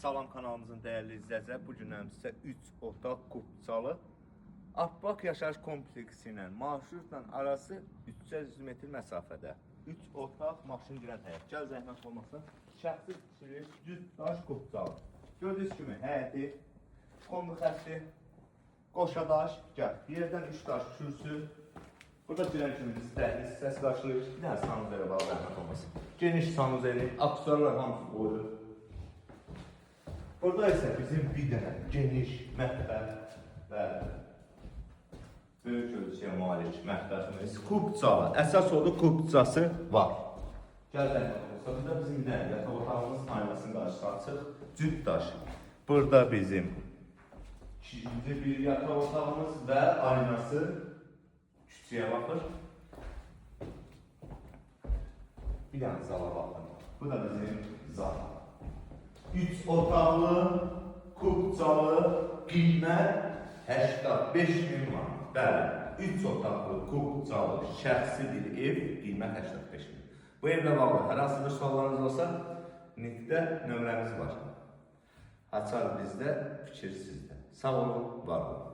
Salam kanalımızın dəyərli izləyicilər, bu gün sizə 3 otaq qubçalı Akbak yaşayış kompleksi ilə marşrutla arası 300 metr məsafədə 3 otaq maşın girən həyət. Gəl zəhmət olmasa şəxsi tikili düz daş qubçalı. Gördüyünüz kimi həyəti, kondu xətti, qoşadaş, gəl. Yerdən 3 daş kürsü. Burada girən kimi biz dəhliz hissəsi daşlayır. Bir dənə sanuzeli var, zəhmət olmasın. Geniş sanuzeli, aksesuarlar hamısı qoyulur. Burada ise bizim bir dənə geniş mətbəx və böyük ölçüyə malik mətbəximiz kubçalı. Əsas odur kubçası var. Gəl zəhmət olsa, burada bizim bir dənə yataq otağımız aynasının qarşısı açıq. Cüt daş. Burada bizim ikinci bir yataq otağımız və aynası küçüyə baxır. Bir dənə zala baxın. Bu da bizim zal. 3 otaqlı, kubçalı, qiymət 85.000 manat. Bəli, 3 otaqlı, kubçalı, şəxsi bir ev, qiymət 85.000. Bu evlə bağlı hər hansı bir suallarınız olsa, netdə nömrəmiz var. Açar bizdə, fikir sizdə. Sağ olun, var olun.